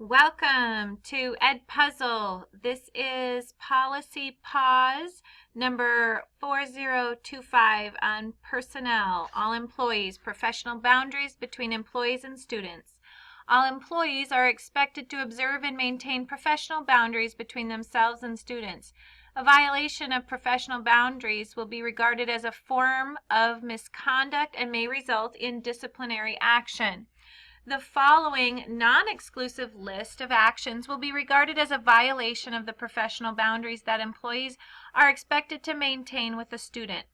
Welcome to Ed Puzzle. This is Policy Pause number 4025 on personnel, all employees, professional boundaries between employees and students. All employees are expected to observe and maintain professional boundaries between themselves and students. A violation of professional boundaries will be regarded as a form of misconduct and may result in disciplinary action. The following non-exclusive list of actions will be regarded as a violation of the professional boundaries that employees are expected to maintain with a student.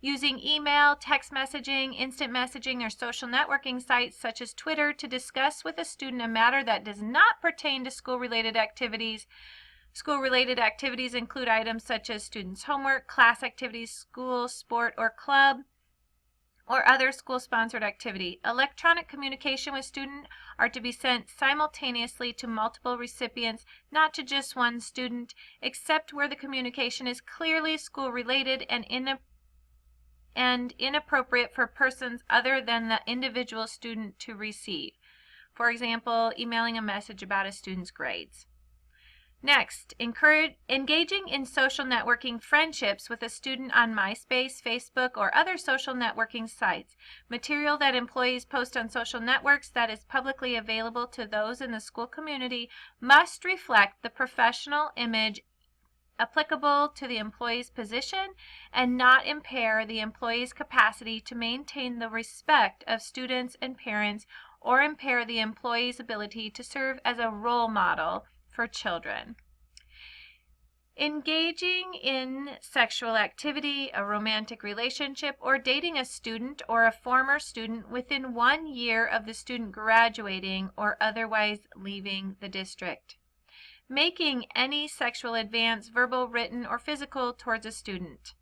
Using email, text messaging, instant messaging, or social networking sites such as Twitter to discuss with a student a matter that does not pertain to school-related activities. School-related activities include items such as students' homework, class activities, school, sport, or club, or other school-sponsored activity. Electronic communication with student are to be sent simultaneously to multiple recipients, not to just one student, except where the communication is clearly school-related and inappropriate for persons other than the individual student to receive. For example, emailing a message about a student's grades. Next, engaging in social networking friendships with a student on MySpace, Facebook, or other social networking sites. Material that employees post on social networks that is publicly available to those in the school community must reflect the professional image applicable to the employee's position and not impair the employee's capacity to maintain the respect of students and parents or impair the employee's ability to serve as a role model for children. Engaging in sexual activity, a romantic relationship, or dating a student or a former student within 1 year of the student graduating or otherwise leaving the district. Making any sexual advance, verbal, written, or physical, towards a student.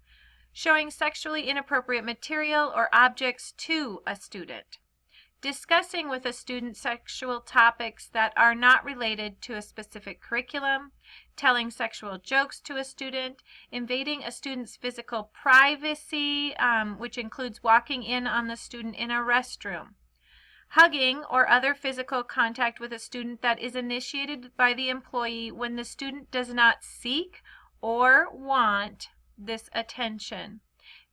Showing sexually inappropriate material or objects to a student. Discussing with a student sexual topics that are not related to a specific curriculum, telling sexual jokes to a student, invading a student's physical privacy, which includes walking in on the student in a restroom, hugging or other physical contact with a student that is initiated by the employee when the student does not seek or want this attention,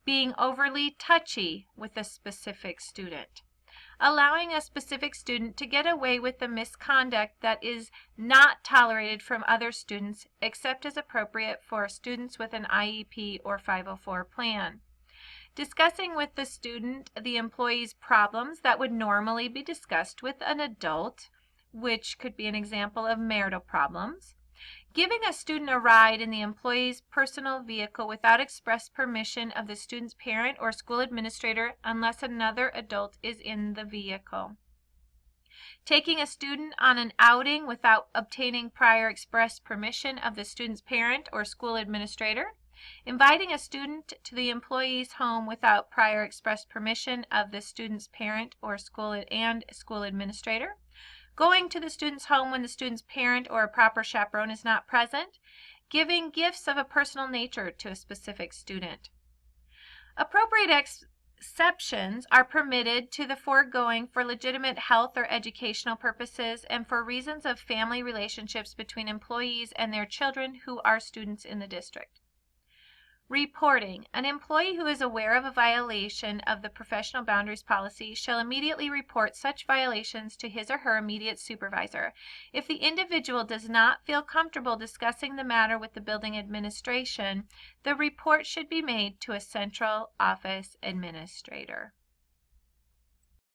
being overly touchy with a specific student. Allowing a specific student to get away with the misconduct that is not tolerated from other students except as appropriate for students with an IEP or 504 plan. Discussing with the student the employee's problems that would normally be discussed with an adult, which could be an example of marital problems. Giving a student a ride in the employee's personal vehicle without express permission of the student's parent or school administrator unless another adult is in the vehicle. Taking a student on an outing without obtaining prior express permission of the student's parent or school administrator. Inviting a student to the employee's home without prior express permission of the student's parent or school administrator. Going to the student's home when the student's parent or a proper chaperone is not present. Giving gifts of a personal nature to a specific student. Appropriate exceptions are permitted to the foregoing for legitimate health or educational purposes and for reasons of family relationships between employees and their children who are students in the district. Reporting. An employee who is aware of a violation of the professional boundaries policy shall immediately report such violations to his or her immediate supervisor. If the individual does not feel comfortable discussing the matter with the building administration, the report should be made to a central office administrator.